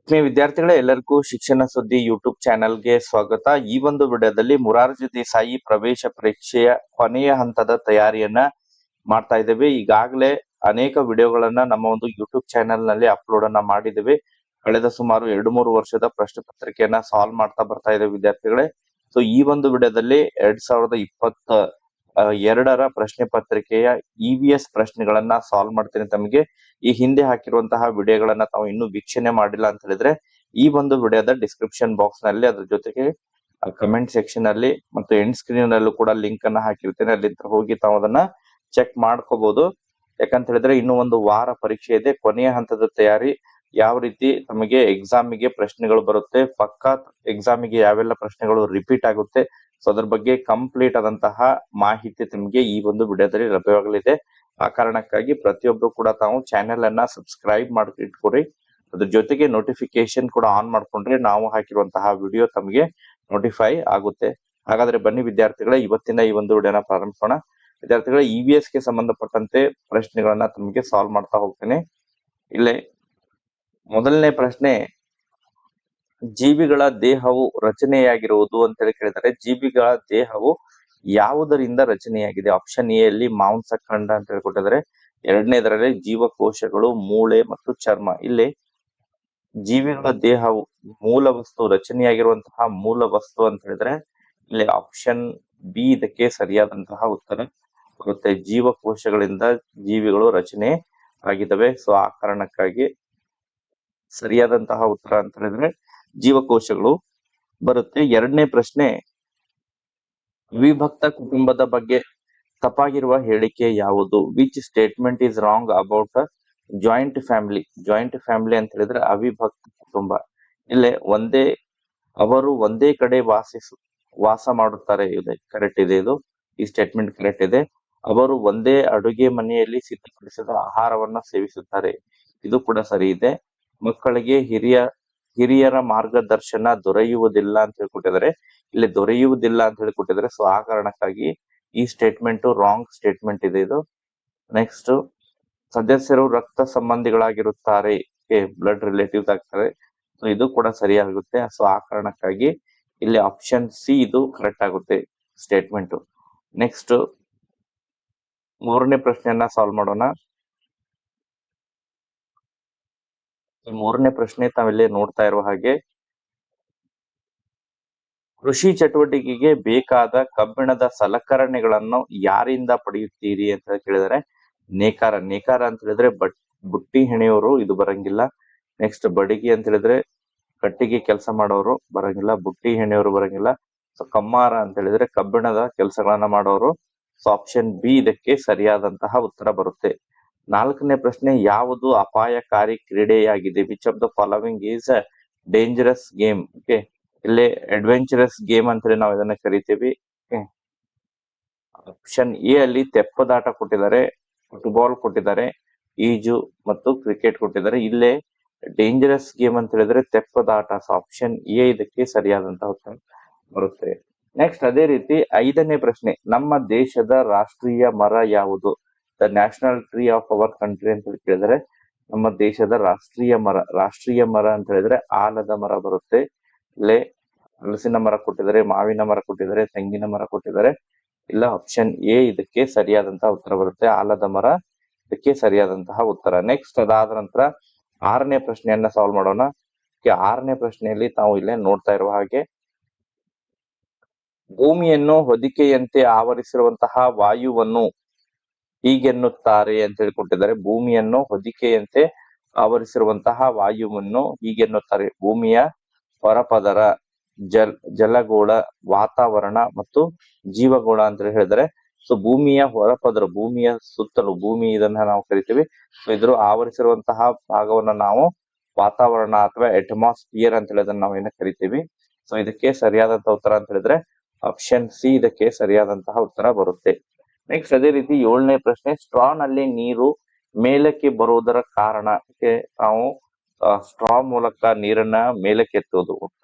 ವಿದ್ಯಾರ್ಥಿಗಳೇ, ಎಲ್ಲರಿಗೂ ಶಿಕ್ಷಣ ಸುದ್ದಿ ಯೂಟ್ಯೂಬ್ ಚಾನೆಲ್ಗೆ ಸ್ವಾಗತ. ಈ ಒಂದು ವಿಡಿಯೋದಲ್ಲಿ ಮೊರಾರ್ಜಿ ದೇಸಾಯಿ ಪ್ರವೇಶ ಪರೀಕ್ಷೆಯ ಕೊನೆಯ ಹಂತದ ತಯಾರಿಯನ್ನ ಮಾಡ್ತಾ ಇದ್ದೇವೆ. ಈಗಾಗಲೇ ಅನೇಕ ವಿಡಿಯೋಗಳನ್ನ ನಮ್ಮ ಒಂದು ಯೂಟ್ಯೂಬ್ ಚಾನೆಲ್ ನಲ್ಲಿ ಅಪ್ಲೋಡ್ ಅನ್ನ ಮಾಡಿದ್ದೇವೆ. ಕಳೆದ ಸುಮಾರು 2-3 ವರ್ಷದ ಪ್ರಶ್ನೆ ಪತ್ರಿಕೆಯನ್ನ ಸಾಲ್ವ್ ಮಾಡ್ತಾ ಬರ್ತಾ ಇದ್ದೇವೆ ವಿದ್ಯಾರ್ಥಿಗಳೇ. ಸೊ ಈ ಒಂದು ವಿಡಿಯೋದಲ್ಲಿ 2022ರ ಪ್ರಶ್ನೆ ಪತ್ರಿಕೆಯ EVS ಪ್ರಶ್ನೆಗಳನ್ನ ಸಾಲ್ವ್ ಮಾಡ್ತೀನಿ. ತಮಗೆ ಈ ಹಿಂದೆ ಹಾಕಿರುವಂತಹ ವಿಡಿಯೋಗಳನ್ನ ತಾವು ಇನ್ನೂ ವೀಕ್ಷಣೆ ಮಾಡಿಲ್ಲ ಅಂತ ಹೇಳಿದ್ರೆ ಈ ಒಂದು ವಿಡಿಯೋದ ಡಿಸ್ಕ್ರಿಪ್ಷನ್ ಬಾಕ್ಸ್ ನಲ್ಲಿ, ಅದ್ರ ಜೊತೆಗೆ ಕಮೆಂಟ್ ಸೆಕ್ಷನ್ ಅಲ್ಲಿ ಮತ್ತು ಎಂಡ್ ಸ್ಕ್ರೀನ್ ನಲ್ಲೂ ಕೂಡ ಲಿಂಕ್ ಅನ್ನ ಹಾಕಿರ್ತೇನೆ. ಅಲ್ಲಿಂದ ಹೋಗಿ ತಾವು ಅದನ್ನ ಚೆಕ್ ಮಾಡ್ಕೋಬಹುದು. ಯಾಕಂತ ಹೇಳಿದ್ರೆ ಇನ್ನು ಒಂದು ವಾರ ಪರೀಕ್ಷೆ ಇದೆ. ಕೊನೆಯ ಹಂತದ ತಯಾರಿ, ಯಾವ ರೀತಿ ತಮಗೆ ಎಕ್ಸಾಮಿಗೆ ಪ್ರಶ್ನೆಗಳು ಬರುತ್ತೆ, ಪಕ್ಕಾ ಎಕ್ಸಾಮಿಗೆ ಯಾವೆಲ್ಲ ಪ್ರಶ್ನೆಗಳು ರಿಪೀಟ್ ಆಗುತ್ತೆ, ಸೊ ಅದ್ರ ಬಗ್ಗೆ ಕಂಪ್ಲೀಟ್ ಆದಂತಹ ಮಾಹಿತಿ ನಿಮಗೆ ಈ ಒಂದು ವಿಡಿಯೋದಲ್ಲಿ ಲಭ್ಯವಾಗಲಿದೆ. ಆ ಕಾರಣಕ್ಕಾಗಿ ಪ್ರತಿಯೊಬ್ರು ಕೂಡ ತಾವು ಚಾನೆಲ್ ಅನ್ನ ಸಬ್ಸ್ಕ್ರೈಬ್ ಮಾಡಿ ಇಟ್ಕೊರಿ. ಅದ್ರ ಜೊತೆಗೆ ನೋಟಿಫಿಕೇಶನ್ ಕೂಡ ಆನ್ ಮಾಡ್ಕೊಂಡ್ರೆ ನಾವು ಹಾಕಿರುವಂತಹ ವಿಡಿಯೋ ತಮಗೆ ನೋಟಿಫೈ ಆಗುತ್ತೆ. ಹಾಗಾದ್ರೆ ಬನ್ನಿ ವಿದ್ಯಾರ್ಥಿಗಳೇ, ಇವತ್ತಿನ ಈ ಒಂದು ವಿಡಿಯೋನ ಪ್ರಾರಂಭಿಸೋಣ. ವಿದ್ಯಾರ್ಥಿಗಳ EVS ಗೆ ಸಂಬಂಧಪಟ್ಟಂತೆ ಪ್ರಶ್ನೆಗಳನ್ನ ತಮಗೆ ಸಾಲ್ವ್ ಮಾಡ್ತಾ ಹೋಗ್ತೇನೆ. ಇಲ್ಲೇ ಮೊದಲನೇ ಪ್ರಶ್ನೆ, ಜೀವಿಗಳ ದೇಹವು ರಚನೆಯಾಗಿರುವುದು ಅಂತ ಹೇಳಿ ಕೇಳಿದರೆ, ಜೀವಿಗಳ ದೇಹವು ಯಾವುದರಿಂದ ರಚನೆಯಾಗಿದೆ? ಆಪ್ಷನ್ ಎ ಅಲ್ಲಿ ಮಾಂಸಖಂಡ ಅಂತ ಹೇಳ್ಕೊಟ್ಟಿದ್ದಾರೆ. ಎರಡನೇದರಲ್ಲಿ ಜೀವಕೋಶಗಳು, ಮೂಳೆ ಮತ್ತು ಚರ್ಮ. ಇಲ್ಲಿ ಜೀವಿಗಳ ದೇಹವು ಮೂಲ ವಸ್ತು, ರಚನೆಯಾಗಿರುವಂತಹ ಮೂಲ ವಸ್ತು ಅಂತ ಹೇಳಿದ್ರೆ ಇಲ್ಲಿ ಆಪ್ಷನ್ ಬಿ ಇದಕ್ಕೆ ಸರಿಯಾದಂತಹ ಉತ್ತರ ಬರುತ್ತೆ. ಜೀವಕೋಶಗಳಿಂದ ಜೀವಿಗಳು ರಚನೆ ಆಗಿದ್ದಾವೆ. ಸೊ ಆ ಕಾರಣಕ್ಕಾಗಿ ಸರಿಯಾದಂತಹ ಉತ್ತರ ಅಂತ ಹೇಳಿದ್ರೆ ಜೀವಕೋಶಗಳು ಬರುತ್ತೆ. ಎರಡನೇ ಪ್ರಶ್ನೆ, ವಿಭಕ್ತ ಕುಟುಂಬದ ಬಗ್ಗೆ ತಪ್ಪಾಗಿರುವ ಹೇಳಿಕೆ ಯಾವುದು? Which statement is wrong about joint family? Joint family ಅಂತ ಹೇಳಿದ್ರೆ ಅವಿಭಕ್ತ ಕುಟುಂಬ. ಇಲ್ಲೇ ಅವರು ಒಂದೇ ಕಡೆ ವಾಸ ಮಾಡುತ್ತಾರೆ ಇದೆ ಕರೆಕ್ಟ್ ಇದೆ. ಈ ಸ್ಟೇಟ್ಮೆಂಟ್ ಕರೆಕ್ಟ್ ಇದೆ. ಅವರು ಒಂದೇ ಅಡುಗೆ ಮನೆಯಲ್ಲಿ ಸಿದ್ಧಪಡಿಸಿದ ಆಹಾರವನ್ನ ಸೇವಿಸುತ್ತಾರೆ, ಇದು ಕೂಡ ಸರಿ ಇದೆ. ಮಕ್ಕಳಿಗೆ ಹಿರಿಯರ ಮಾರ್ಗದರ್ಶನ ದೊರೆಯುವುದಿಲ್ಲ ಅಂತ ಹೇಳ್ಕೊಟ್ಟಿದ್ದಾರೆ. ಇಲ್ಲಿ ದೊರೆಯುವುದಿಲ್ಲ ಅಂತ ಹೇಳ್ಕೊಟ್ಟಿದ್ದಾರೆ. ಸೊ ಆ ಕಾರಣಕ್ಕಾಗಿ ಈ ಸ್ಟೇಟ್ಮೆಂಟ್ ರಾಂಗ್ ಸ್ಟೇಟ್ಮೆಂಟ್ ಇದೆ ಇದು. ನೆಕ್ಸ್ಟ್, ಸದಸ್ಯರು ರಕ್ತ ಸಂಬಂಧಿಗಳಾಗಿರುತ್ತಾರೆ, ಬ್ಲಡ್ ರಿಲೇಟಿವ್ಸ್ ಆಗ್ತಾರೆ, ಸೊ ಇದು ಕೂಡ ಸರಿಯಾಗುತ್ತೆ. ಸೊ ಆ ಕಾರಣಕ್ಕಾಗಿ ಇಲ್ಲಿ ಆಪ್ಷನ್ ಸಿ ಇದು ಕರೆಕ್ಟ್ ಆಗುತ್ತೆ ಸ್ಟೇಟ್ಮೆಂಟ್. ನೆಕ್ಸ್ಟ್, ಮೂರನೇ ಪ್ರಶ್ನೆಯನ್ನ ಸಾಲ್ವ್ ಮಾಡೋಣ. ಮೂರನೇ ಪ್ರಶ್ನೆ ತಾವಿಲ್ಲಿ ನೋಡ್ತಾ ಇರುವ ಹಾಗೆ, ಕೃಷಿ ಚಟುವಟಿಕೆಗೆ ಬೇಕಾದ ಕಬ್ಬಿಣದ ಸಲಕರಣೆಗಳನ್ನು ಯಾರಿಂದ ಪಡೆಯುತ್ತೀರಿ ಅಂತ ಕೇಳಿದರೆ ನೇಕಾರ. ನೇಕಾರ ಅಂತ ಹೇಳಿದ್ರೆ ಬುಟ್ಟಿ ಹೆಣೆಯೋರು, ಇದು ಬರಂಗಿಲ್ಲ. ನೆಕ್ಸ್ಟ್, ಬಡಿಗೆ ಅಂತ ಹೇಳಿದ್ರೆ ಕಟ್ಟಿಗೆ ಕೆಲಸ ಮಾಡೋರು ಬರಂಗಿಲ್ಲ, ಬುಟ್ಟಿ ಹೆಣೆಯೋರು ಬರಂಗಿಲ್ಲ. ಸೊ ಕಮ್ಮಾರ ಅಂತ ಹೇಳಿದ್ರೆ ಕಬ್ಬಿಣದ ಕೆಲಸಗಳನ್ನ ಮಾಡೋರು. ಸೊ ಆಪ್ಷನ್ ಬಿ ಇದಕ್ಕೆ ಸರಿಯಾದಂತಹ ಉತ್ತರ ಬರುತ್ತೆ. ನಾಲ್ಕನೇ ಪ್ರಶ್ನೆ, ಯಾವುದು ಅಪಾಯಕಾರಿ ಕ್ರೀಡೆಯಾಗಿದೆ? Which of the following is a dangerous game? Okay, ಇಲ್ಲಿ ಅಡ್ವೆಂಚರಸ್ ಗೇಮ್ ಅಂತ ಹೇಳಿ ನಾವು ಇದನ್ನ ಕರಿತೀವಿ. ಆಪ್ಷನ್ ಎ ಅಲ್ಲಿ ತೆಪ್ಪದಾಟ ಕೊಟ್ಟಿದ್ದಾರೆ, ಫುಟ್ಬಾಲ್ ಕೊಟ್ಟಿದ್ದಾರೆ, ಈಜು ಮತ್ತು ಕ್ರಿಕೆಟ್ ಕೊಟ್ಟಿದ್ದಾರೆ. ಇಲ್ಲೇ ಡೇಂಜರಸ್ ಗೇಮ್ ಅಂತ ಹೇಳಿದ್ರೆ ತೆಪ್ಪದಾಟ. ಆಪ್ಷನ್ ಎ ಇದಕ್ಕೆ ಸರಿಯಾದಂತಹ ಉತ್ತರ ಬರುತ್ತೆ. ನೆಕ್ಸ್ಟ್, ಅದೇ ರೀತಿ ಐದನೇ ಪ್ರಶ್ನೆ, ನಮ್ಮ ದೇಶದ ರಾಷ್ಟ್ರೀಯ ಮರ ಯಾವುದು? The national tree of our country ಅಂತ ಹೇಳಿ ಕೇಳಿದರೆ ನಮ್ಮ ದೇಶದ ರಾಷ್ಟ್ರೀಯ ಮರ ಅಂತ ಹೇಳಿದ್ರೆ ಆಲದ ಮರ ಬರುತ್ತೆ. ಇಲ್ಲೇ ಹಲಸಿನ ಮರ ಕೊಟ್ಟಿದ್ದಾರೆ, ಮಾವಿನ ಮರ ಕೊಟ್ಟಿದ್ದಾರೆ, ತೆಂಗಿನ ಮರ ಕೊಟ್ಟಿದ್ದಾರೆ. ಇಲ್ಲ, ಆಪ್ಷನ್ ಎ ಇದಕ್ಕೆ ಸರಿಯಾದಂತಹ ಉತ್ತರ ಬರುತ್ತೆ, ಆಲದ ಮರ ಇದಕ್ಕೆ ಸರಿಯಾದಂತಹ ಉತ್ತರ. ನೆಕ್ಸ್ಟ್, ಅದಾದ ನಂತರ ಆರನೇ ಪ್ರಶ್ನೆಯನ್ನ ಸಾಲ್ವ್ ಮಾಡೋಣ. ಆರನೇ ಪ್ರಶ್ನೆಯಲ್ಲಿ ತಾವು ಇಲ್ಲೇ ನೋಡ್ತಾ ಇರುವ ಹಾಗೆ, ಭೂಮಿಯನ್ನು ಹೊದಿಕೆಯಂತೆ ಆವರಿಸಿರುವಂತಹ ವಾಯುವನ್ನು ಹೀಗೆನ್ನುತ್ತಾರೆ ಅಂತ ಹೇಳಿ ಕೊಟ್ಟಿದ್ದಾರೆ. ಭೂಮಿಯನ್ನು ಹೊದಿಕೆಯಂತೆ ಆವರಿಸಿರುವಂತಹ ವಾಯುವನ್ನು ಹೀಗೆನ್ನುತ್ತಾರೆ. ಭೂಮಿಯ ಹೊರಪದರ, ಜಲಗೋಳ, ವಾತಾವರಣ ಮತ್ತು ಜೀವಗೋಳ ಅಂತ ಹೇಳಿದರೆ, ಸೊ ಭೂಮಿಯ ಹೊರಪದರ, ಭೂಮಿಯ ಸುತ್ತಲೂ, ಭೂಮಿ ಇದನ್ನ ನಾವು ಕರಿತೀವಿ. ಸೊ ಇದ್ರ ಆವರಿಸಿರುವಂತಹ ಭಾಗವನ್ನ ನಾವು ವಾತಾವರಣ ಅಥವಾ ಅಟ್ಮಾಸ್ಫಿಯರ್ ಅಂತ ಹೇಳಿ ನಾವು ಏನ ಕರಿತೀವಿ. ಸೊ ಇದಕ್ಕೆ ಸರಿಯಾದಂತಹ ಉತ್ತರ ಅಂತ ಹೇಳಿದ್ರೆ ಆಪ್ಷನ್ ಸಿ ಇದಕ್ಕೆ ಸರಿಯಾದಂತಹ ಉತ್ತರ ಬರುತ್ತೆ. ನೆಕ್ಸ್ಟ್, ಅದೇ ರೀತಿ ಏಳನೇ ಪ್ರಶ್ನೆ, ಸ್ಟ್ರಾ ನಲ್ಲಿ ನೀರು ಮೇಲಕ್ಕೆ ಬರುವುದರ ಕಾರಣ? ನಾವು ಸ್ಟ್ರಾ ಮೂಲಕ ನೀರನ್ನ ಮೇಲಕ್ಕೆ ಎತ್ತುವುದು.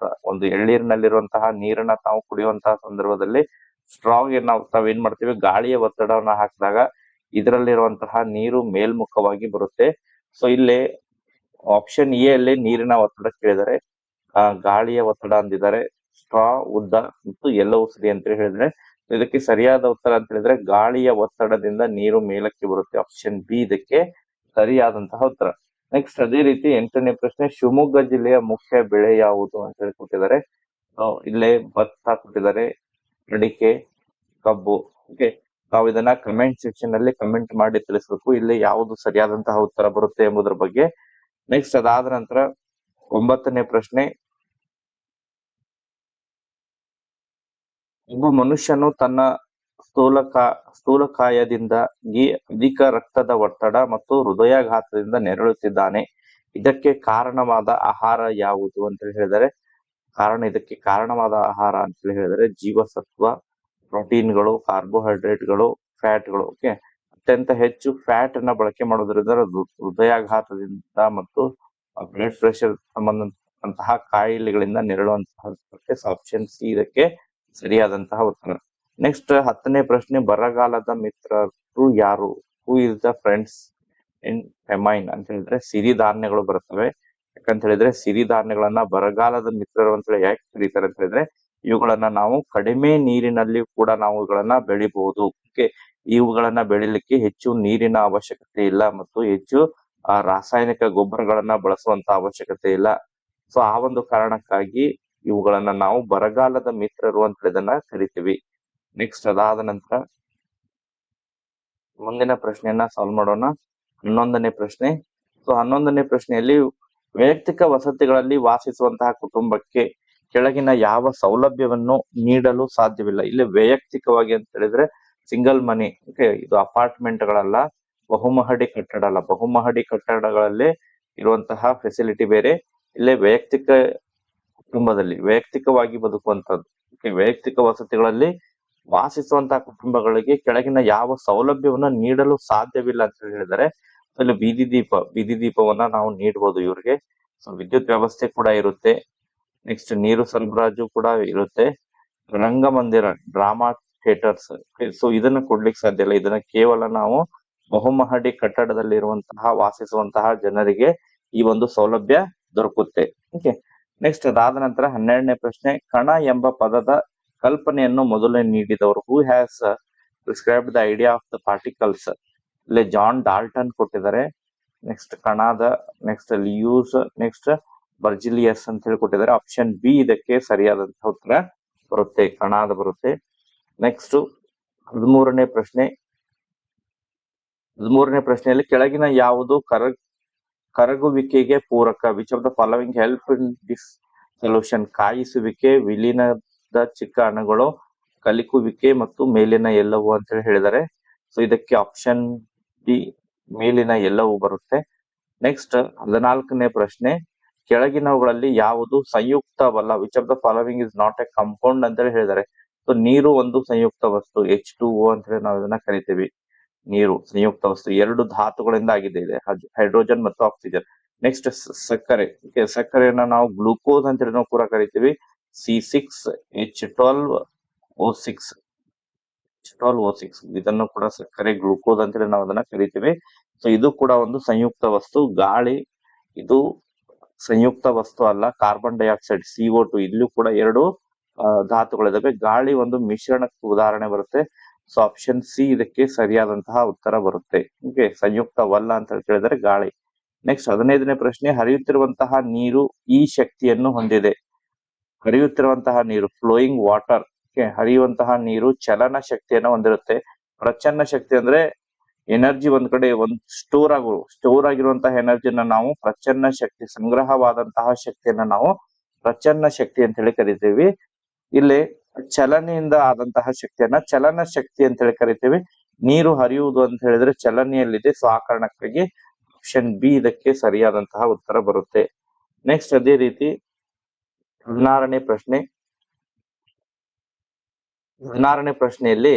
ಒಂದು ಎಳ್ನೀರಿನಲ್ಲಿರುವಂತಹ ನೀರನ್ನ ತಾವು ಕುಡಿಯುವಂತಹ ಸಂದರ್ಭದಲ್ಲಿ ಸ್ಟ್ರಾಗೆ ತಾವೇನ್ ಮಾಡ್ತೀವಿ, ಗಾಳಿಯ ಒತ್ತಡವನ್ನ ಹಾಕಿದಾಗ ಇದರಲ್ಲಿರುವಂತಹ ನೀರು ಮೇಲ್ಮುಖವಾಗಿ ಬರುತ್ತೆ. ಸೊ ಇಲ್ಲಿ ಆಪ್ಷನ್ ಎ ಅಲ್ಲಿ ನೀರಿನ ಒತ್ತಡ ಕೇಳಿದರೆ, ಗಾಳಿಯ ಒತ್ತಡ ಅಂದಿದ್ದಾರೆ, ಸ್ಟ್ರಾ ಉದ್ದ ಮತ್ತು ಎಲ್ಲವೂ ಸರಿ ಅಂತ ಹೇಳಿದ್ರೆ ಇದಕ್ಕೆ ಸರಿಯಾದ ಉತ್ತರ ಅಂತ ಹೇಳಿದ್ರೆ ಗಾಳಿಯ ಒತ್ತಡದಿಂದ ನೀರು ಮೇಲಕ್ಕೆ ಬರುತ್ತೆ. ಆಪ್ಷನ್ ಬಿ ಇದಕ್ಕೆ ಸರಿಯಾದಂತಹ ಉತ್ತರ. ನೆಕ್ಸ್ಟ್ ಅದೇ ರೀತಿ 8ನೇ ಪ್ರಶ್ನೆ, ಶಿವಮೊಗ್ಗ ಜಿಲ್ಲೆಯ ಮುಖ್ಯ ಬೆಳೆ ಯಾವುದು ಅಂತ ಹೇಳಿ ಕೊಟ್ಟಿದ್ದಾರೆ. ಇಲ್ಲೇ ಭತ್ತ ಕೊಟ್ಟಿದ್ದಾರೆ, ಅಡಿಕೆ, ಕಬ್ಬು. ಓಕೆ, ನಾವು ಇದನ್ನ ಕಮೆಂಟ್ ಸೆಕ್ಷನ್ ಅಲ್ಲಿ ಕಮೆಂಟ್ ಮಾಡಿ ತಿಳಿಸಬೇಕು ಇಲ್ಲಿ ಯಾವುದು ಸರಿಯಾದಂತಹ ಉತ್ತರ ಬರುತ್ತೆ ಎಂಬುದರ ಬಗ್ಗೆ. ನೆಕ್ಸ್ಟ್ ಅದಾದ ನಂತರ 9ನೇ ಪ್ರಶ್ನೆ, ಒಬ್ಬ ಮನುಷ್ಯನು ತನ್ನ ಸ್ಥೂಲಕಾಯದಿಂದಾಗಿ ಅಧಿಕ ರಕ್ತದ ಒತ್ತಡ ಮತ್ತು ಹೃದಯಾಘಾತದಿಂದ ನೆರಳುತ್ತಿದ್ದಾನೆ. ಇದಕ್ಕೆ ಕಾರಣವಾದ ಆಹಾರ ಯಾವುದು ಅಂತ ಹೇಳಿದರೆ, ಇದಕ್ಕೆ ಕಾರಣವಾದ ಆಹಾರ ಅಂತ ಹೇಳಿದರೆ ಜೀವಸತ್ವ, ಪ್ರೋಟೀನ್ಗಳು, ಕಾರ್ಬೋಹೈಡ್ರೇಟ್ಗಳು, ಫ್ಯಾಟ್ಗಳು. ಓಕೆ, ಅತ್ಯಂತ ಹೆಚ್ಚು ಫ್ಯಾಟ್ ಅನ್ನ ಬಳಕೆ ಮಾಡೋದ್ರಿಂದ ಹೃದಯಾಘಾತದಿಂದ ಮತ್ತು ಬ್ಲಡ್ ಪ್ರೆಷರ್ ಸಂಬಂಧಂತಹ ಕಾಯಿಲೆಗಳಿಂದ ನೆರಳುವಂತಹ ಆಪ್ಷನ್ ಸಿ ಇದಕ್ಕೆ ಸರಿಯಾದಂತಹ ಉತ್ತರ. ನೆಕ್ಸ್ಟ್ 10ನೇ ಪ್ರಶ್ನೆ, ಬರಗಾಲದ ಮಿತ್ರರು ಯಾರು? Who is the friends in famine ಅಂತ ಹೇಳಿದ್ರೆ ಸಿರಿಧಾನ್ಯಗಳು ಬರುತ್ತವೆ. ಯಾಕಂತ ಹೇಳಿದ್ರೆ ಸಿರಿಧಾನ್ಯಗಳನ್ನ ಬರಗಾಲದ ಮಿತ್ರರು ಅಂತ ಹೇಳಿ ಯಾಕೆ ಕರೀತಾರೆ ಅಂತ ಹೇಳಿದ್ರೆ ಇವುಗಳನ್ನ ನಾವು ಕಡಿಮೆ ನೀರಿನಲ್ಲಿ ಕೂಡ ನಾವು ಇವುಗಳನ್ನ ಬೆಳಿಬಹುದು. ಇವುಗಳನ್ನ ಬೆಳಿಲಿಕ್ಕೆ ಹೆಚ್ಚು ನೀರಿನ ಅವಶ್ಯಕತೆ ಇಲ್ಲ ಮತ್ತು ಹೆಚ್ಚು ರಾಸಾಯನಿಕ ಗೊಬ್ಬರಗಳನ್ನ ಬಳಸುವಂತ ಅವಶ್ಯಕತೆ ಇಲ್ಲ. ಸೊ ಆ ಒಂದು ಕಾರಣಕ್ಕಾಗಿ ಇವುಗಳನ್ನ ನಾವು ಬರಗಾಲದ ಮಿತ್ರರು ಅಂತ ಇದನ್ನ ಕರಿತೀವಿ. ನೆಕ್ಸ್ಟ್ ಅದಾದ ನಂತರ ಮುಂದಿನ ಪ್ರಶ್ನೆಯನ್ನ ಸಾಲ್ವ್ ಮಾಡೋಣ. 11ನೇ ಪ್ರಶ್ನೆ. ಸೊ 11ನೇ ಪ್ರಶ್ನೆಯಲ್ಲಿ ವೈಯಕ್ತಿಕ ವಸತಿಗಳಲ್ಲಿ ವಾಸಿಸುವಂತಹ ಕುಟುಂಬಕ್ಕೆ ಕೆಳಗಿನ ಯಾವ ಸೌಲಭ್ಯವನ್ನು ನೀಡಲು ಸಾಧ್ಯವಿಲ್ಲ? ಇಲ್ಲಿ ವೈಯಕ್ತಿಕವಾಗಿ ಅಂತ ಹೇಳಿದ್ರೆ ಸಿಂಗಲ್ ಮನಿ. ಓಕೆ, ಇದು ಅಪಾರ್ಟ್ಮೆಂಟ್ಗಳಲ್ಲ, ಬಹುಮಹಡಿ ಕಟ್ಟಡ ಅಲ್ಲ. ಬಹುಮಹಡಿ ಕಟ್ಟಡಗಳಲ್ಲಿ ಇರುವಂತಹ ಫೆಸಿಲಿಟಿ ಬೇರೆ, ಇಲ್ಲೇ ವೈಯಕ್ತಿಕ ಕುಟುಂಬದಲ್ಲಿ ವೈಯಕ್ತಿಕವಾಗಿ ಬದುಕುವಂತದ್ದು. ವೈಯಕ್ತಿಕ ವಸತಿಗಳಲ್ಲಿ ವಾಸಿಸುವಂತಹ ಕುಟುಂಬಗಳಿಗೆ ಕೆಳಗಿನ ಯಾವ ಸೌಲಭ್ಯವನ್ನು ನೀಡಲು ಸಾಧ್ಯವಿಲ್ಲ ಅಂತ ಹೇಳಿದರೆ ಅಲ್ಲಿ ಬೀದಿ ದೀಪವನ್ನ ನಾವು ನೀಡಬಹುದು ಇವ್ರಿಗೆ. ಸೊ ವಿದ್ಯುತ್ ವ್ಯವಸ್ಥೆ ಕೂಡ ಇರುತ್ತೆ. ನೆಕ್ಸ್ಟ್ ನೀರು ಸರಬರಾಜು ಕೂಡ ಇರುತ್ತೆ. ರಂಗಮಂದಿರ, ಡ್ರಾಮಾ ಥಿಯೇಟರ್ಸ್, ಸೊ ಇದನ್ನ ಕೊಡ್ಲಿಕ್ಕೆ ಸಾಧ್ಯ ಇಲ್ಲ. ಇದನ್ನ ಕೇವಲ ನಾವು ಬಹುಮಹಡಿ ಕಟ್ಟಡದಲ್ಲಿರುವಂತಹ ವಾಸಿಸುವಂತಹ ಜನರಿಗೆ ಈ ಒಂದು ಸೌಲಭ್ಯ ದೊರಕುತ್ತೆ. ಓಕೆ, ನೆಕ್ಸ್ಟ್ ಅದಾದ ನಂತರ 12ನೇ ಪ್ರಶ್ನೆ, ಕಣ ಎಂಬ ಪದದ ಕಲ್ಪನೆಯನ್ನು ಮೊದಲೇ ನೀಡಿದವರು? Who has prescribed the idea of the particles? ಇಲ್ಲಿ ಜಾನ್ ಡಾಲ್ಟನ್ ಕೊಟ್ಟಿದ್ದಾರೆ. ನೆಕ್ಸ್ಟ್ ಕಣದ, ನೆಕ್ಸ್ಟ್ ಲಿಯೂಸ್, ನೆಕ್ಸ್ಟ್ ಬರ್ಜಿಲಿಯಸ್ ಅಂತ ಹೇಳಿ ಕೊಟ್ಟಿದ್ದಾರೆ. ಆಪ್ಷನ್ ಬಿ ಇದಕ್ಕೆ ಸರಿಯಾದಂತಹ ಉತ್ತರ ಬರುತ್ತೆ, ಕಣಾದ ಬರುತ್ತೆ. ನೆಕ್ಸ್ಟ್ 13ನೇ ಪ್ರಶ್ನೆ. 13ನೇ ಪ್ರಶ್ನೆಯಲ್ಲಿ ಕೆಳಗಿನ ಯಾವುದು ಕರಗುವಿಕೆಗೆ ಪೂರಕ? Which of the following help in this solution? ಕಾಯಿಸುವಿಕೆ, ವಿಲೀನದ ಚಿಕ್ಕ ಅಣುಗಳು, ಕಲಿಕುವಿಕೆ ಮತ್ತು ಮೇಲಿನ ಎಲ್ಲವೂ ಅಂತ ಹೇಳಿ ಹೇಳಿದ್ದಾರೆ. ಸೊ ಇದಕ್ಕೆ ಆಪ್ಷನ್ ಡಿ ಮೇಲಿನ ಎಲ್ಲವೂ ಬರುತ್ತೆ. ನೆಕ್ಸ್ಟ್ 14ನೇ ಪ್ರಶ್ನೆ, ಕೆಳಗಿನವುಗಳಲ್ಲಿ ಯಾವುದು ಸಂಯುಕ್ತವಲ್ಲ? Which of the following is not a compound ಅಂತ ಹೇಳಿ ಹೇಳಿದ್ದಾರೆ. ಸೊ ನೀರು ಒಂದು ಸಂಯುಕ್ತ ವಸ್ತು, H2O ಅಂತ ಹೇಳಿ ನಾವು ಇದನ್ನ ಕರಿತೀವಿ. ನೀರು ಸಂಯುಕ್ತ ವಸ್ತು, ಎರಡು ಧಾತುಗಳಿಂದ ಆಗಿದೆ, ಇದೆ ಹೈಡ್ರೋಜನ್ ಮತ್ತು ಆಕ್ಸಿಜನ್. ನೆಕ್ಸ್ಟ್ ಸಕ್ಕರೆ. ಸಕ್ಕರೆಯನ್ನ ನಾವು ಗ್ಲೂಕೋಸ್ ಅಂತ ಹೇಳಿ ನಾವು ಕೂಡ ಕರಿತೀವಿ. C6H12O6, ಇದನ್ನು ಕೂಡ ಸಕ್ಕರೆ, ಗ್ಲೂಕೋಸ್ ಅಂತ ಹೇಳಿ ನಾವು ಅದನ್ನ ಕರಿತೀವಿ. ಸೊ ಇದು ಕೂಡ ಒಂದು ಸಂಯುಕ್ತ ವಸ್ತು. ಗಾಳಿ ಇದು ಸಂಯುಕ್ತ ವಸ್ತು ಅಲ್ಲ, ಕಾರ್ಬನ್ ಡೈಆಕ್ಸೈಡ್ CO2, ಇಲ್ಲೂ ಕೂಡ ಎರಡು ಧಾತುಗಳಿದಾವೆ. ಗಾಳಿ ಒಂದು ಮಿಶ್ರಣಕ್ಕೆ ಉದಾಹರಣೆ ಬರುತ್ತೆ. ಸೊ ಆಪ್ಷನ್ ಸಿ ಇದಕ್ಕೆ ಸರಿಯಾದಂತಹ ಉತ್ತರ ಬರುತ್ತೆ. ಓಕೆ, ಸಂಯುಕ್ತವಲ್ಲ ಅಂತ ಹೇಳಿದ್ರೆ ಗಾಳಿ. ನೆಕ್ಸ್ಟ್ 15ನೇ ಪ್ರಶ್ನೆ, ಹರಿಯುತ್ತಿರುವಂತಹ ನೀರು ಈ ಶಕ್ತಿಯನ್ನು ಹೊಂದಿದೆ? ಹರಿಯುತ್ತಿರುವಂತಹ ನೀರು, ಫ್ಲೋಯಿಂಗ್ ವಾಟರ್, ಹರಿಯುವಂತಹ ನೀರು ಚಲನ ಶಕ್ತಿಯನ್ನು ಹೊಂದಿರುತ್ತೆ. ಪ್ರಚನ್ನ ಶಕ್ತಿ ಅಂದ್ರೆ ಎನರ್ಜಿ ಒಂದ್ ಕಡೆ ಸ್ಟೋರ್ ಆಗಿರುವಂತಹ ಎನರ್ಜಿನ ನಾವು ಪ್ರಚನ್ನ ಶಕ್ತಿ, ಸಂಗ್ರಹವಾದಂತಹ ಶಕ್ತಿಯನ್ನ ನಾವು ಪ್ರಚನ್ನ ಶಕ್ತಿ ಅಂತ ಹೇಳಿ ಕರಿತೀವಿ. ಇಲ್ಲಿ ಚಲನೆಯಿಂದ ಆದಂತಹ ಶಕ್ತಿಯನ್ನ ಚಲನ ಶಕ್ತಿ ಅಂತ ಹೇಳಿ ಕರಿತೀವಿ. ನೀರು ಹರಿಯುವುದು ಅಂತ ಹೇಳಿದ್ರೆ ಚಲನೆಯಲ್ಲಿದೆ. ಸೊ ಆ ಕಾರಣಕ್ಕಾಗಿ ಆಪ್ಷನ್ ಬಿ ಇದಕ್ಕೆ ಸರಿಯಾದಂತಹ ಉತ್ತರ ಬರುತ್ತೆ. ನೆಕ್ಸ್ಟ್ ಅದೇ ರೀತಿ 16ನೇ ಪ್ರಶ್ನೆ. 16ನೇ ಪ್ರಶ್ನೆಯಲ್ಲಿ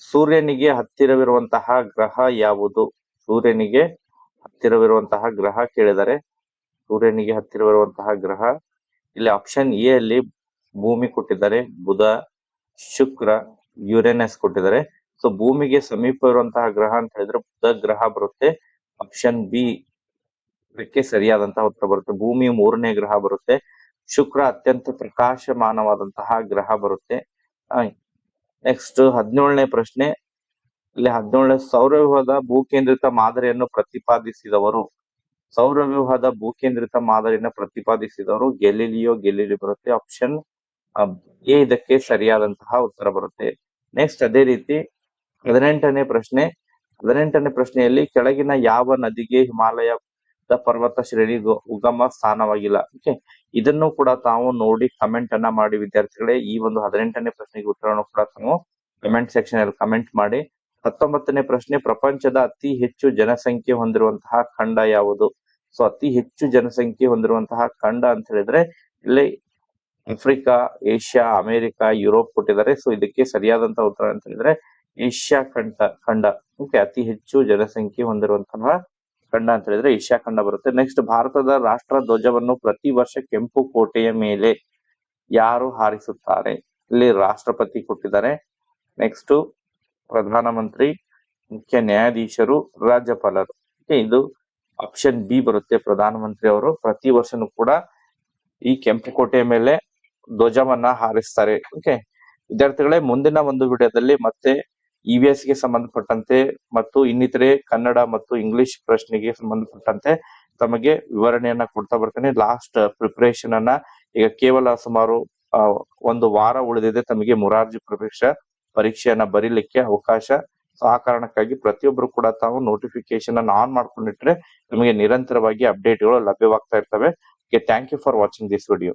ಸೂರ್ಯನಿಗೆ ಹತ್ತಿರವಿರುವಂತಹ ಗ್ರಹ ಯಾವುದು? ಸೂರ್ಯನಿಗೆ ಹತ್ತಿರವಿರುವಂತಹ ಗ್ರಹ ಕೇಳಿದರೆ ಸೂರ್ಯನಿಗೆ ಹತ್ತಿರವಿರುವಂತಹ ಗ್ರಹ ಇಲ್ಲಿ ಆಪ್ಷನ್ ಎ ಅಲ್ಲಿ ಭೂಮಿ ಕೊಟ್ಟಿದ್ದಾರೆ, ಬುಧ, ಶುಕ್ರ, ಯುರೇನಸ್ ಕೊಟ್ಟಿದ್ದಾರೆ. ಸೊ ಭೂಮಿಗೆ ಸಮೀಪ ಇರುವಂತಹ ಗ್ರಹ ಅಂತ ಹೇಳಿದ್ರೆ ಬುಧ ಗ್ರಹ ಬರುತ್ತೆ. ಆಪ್ಷನ್ ಬಿ ಇದಕ್ಕೆ ಸರಿಯಾದಂತಹ ಉತ್ತರ ಬರುತ್ತೆ. ಭೂಮಿ 3ನೇ ಗ್ರಹ ಬರುತ್ತೆ. ಶುಕ್ರ ಅತ್ಯಂತ ಪ್ರಕಾಶಮಾನವಾದಂತಹ ಗ್ರಹ ಬರುತ್ತೆ. ನೆಕ್ಸ್ಟ್ 17ನೇ ಪ್ರಶ್ನೆ. ಇಲ್ಲಿ 17ನೇ ಸೌರವ್ಯೂಹದ ಭೂಕೇಂದ್ರಿತ ಮಾದರಿಯನ್ನು ಪ್ರತಿಪಾದಿಸಿದವರು. ಸೌರವ್ಯೂಹದ ಭೂಕೇಂದ್ರಿತ ಮಾದರಿಯನ್ನು ಪ್ರತಿಪಾದಿಸಿದವರು ಗೆಲಿಲಿಯೋ ಬರುತ್ತೆ. ಆಪ್ಷನ್ ಎ ಇದಕ್ಕೆ ಸರಿಯಾದಂತಹ ಉತ್ತರ ಬರುತ್ತೆ. ನೆಕ್ಸ್ಟ್ ಅದೇ ರೀತಿ 18ನೇ ಪ್ರಶ್ನೆ. 18ನೇ ಪ್ರಶ್ನೆಯಲ್ಲಿ ಕೆಳಗಿನ ಯಾವ ನದಿಗೆ ಹಿಮಾಲಯದ ಪರ್ವತ ಶ್ರೇಣಿ ಉಗಮ ಸ್ಥಾನವಾಗಿಲ್ಲ? ಓಕೆ, ಇದನ್ನು ಕೂಡ ತಾವು ನೋಡಿ ಕಮೆಂಟ್ ಅನ್ನ ಮಾಡಿ ವಿದ್ಯಾರ್ಥಿಗಳೇ. ಈ ಒಂದು 18ನೇ ಪ್ರಶ್ನೆಗೆ ಉತ್ತರವನ್ನು ಕೂಡ ತಾವು ಕಮೆಂಟ್ ಸೆಕ್ಷನ್ ಅಲ್ಲಿ ಕಮೆಂಟ್ ಮಾಡಿ. 19ನೇ ಪ್ರಶ್ನೆ. ಪ್ರಪಂಚದ ಅತಿ ಹೆಚ್ಚು ಜನಸಂಖ್ಯೆ ಹೊಂದಿರುವಂತಹ ಖಂಡ ಯಾವುದು? ಸೊ ಅತಿ ಹೆಚ್ಚು ಜನಸಂಖ್ಯೆ ಹೊಂದಿರುವಂತಹ ಖಂಡ ಅಂತ ಹೇಳಿದ್ರೆ ಇಲ್ಲಿ ಆಫ್ರಿಕಾ, ಏಷ್ಯಾ, ಅಮೆರಿಕ, ಯುರೋಪ್ ಕೊಟ್ಟಿದ್ದಾರೆ. ಸೊ ಇದಕ್ಕೆ ಸರಿಯಾದಂತಹ ಉತ್ತರ ಅಂತ ಹೇಳಿದ್ರೆ ಏಷ್ಯಾ ಖಂಡ. ಓಕೆ, ಅತಿ ಹೆಚ್ಚು ಜನಸಂಖ್ಯೆ ಹೊಂದಿರುವಂತಹ ಖಂಡ ಅಂತ ಹೇಳಿದ್ರೆ ಏಷ್ಯಾ ಖಂಡ ಬರುತ್ತೆ. ನೆಕ್ಸ್ಟ್ ಭಾರತದ ರಾಷ್ಟ್ರ ಧ್ವಜವನ್ನು ಪ್ರತಿ ವರ್ಷ ಕೆಂಪು ಕೋಟೆಯ ಮೇಲೆ ಯಾರು ಹಾರಿಸುತ್ತಾರೆ? ಇಲ್ಲಿ ರಾಷ್ಟ್ರಪತಿ ಕೊಟ್ಟಿದ್ದಾರೆ. ನೆಕ್ಸ್ಟ್ ಪ್ರಧಾನಮಂತ್ರಿ, ಮುಖ್ಯ ನ್ಯಾಯಾಧೀಶರು, ರಾಜ್ಯಪಾಲರು. ಇದು ಆಪ್ಷನ್ ಬಿ ಬರುತ್ತೆ. ಪ್ರಧಾನಮಂತ್ರಿ ಅವರು ಪ್ರತಿ ವರ್ಷನೂ ಕೂಡ ಈ ಕೆಂಪು ಕೋಟೆಯ ಮೇಲೆ ಧ್ವಜವನ್ನ ಹಾರಿಸ್ತಾರೆ. ಓಕೆ ವಿದ್ಯಾರ್ಥಿಗಳೇ, ಮುಂದಿನ ಒಂದು ವಿಡಿಯೋದಲ್ಲಿ ಮತ್ತೆ EVS ಗೆ ಸಂಬಂಧಪಟ್ಟಂತೆ ಮತ್ತು ಇನ್ನಿತರೆ ಕನ್ನಡ ಮತ್ತು ಇಂಗ್ಲಿಷ್ ಪ್ರಶ್ನೆಗೆ ಸಂಬಂಧಪಟ್ಟಂತೆ ತಮಗೆ ವಿವರಣೆಯನ್ನ ಕೊಡ್ತಾ ಬರ್ತೇನೆ. ಲಾಸ್ಟ್ ಪ್ರಿಪರೇಷನ್ ಅನ್ನ ಈಗ ಕೇವಲ ಸುಮಾರು 1 ವಾರ ಉಳಿದಿದೆ ತಮಗೆ ಮೊರಾರ್ಜಿ ಪರೀಕ್ಷೆಯನ್ನ ಬರೀಲಿಕ್ಕೆ ಅವಕಾಶ. ಸೊ ಆ ಕಾರಣಕ್ಕಾಗಿ ಪ್ರತಿಯೊಬ್ಬರು ಕೂಡ ತಾವು ನೋಟಿಫಿಕೇಶನ್ ಅನ್ನು ಆನ್ ಮಾಡ್ಕೊಂಡಿಟ್ರೆ ನಿಮಗೆ ನಿರಂತರವಾಗಿ ಅಪ್ಡೇಟ್ಗಳು ಲಭ್ಯವಾಗ್ತಾ ಇರ್ತವೆ. Thank you for watching this video.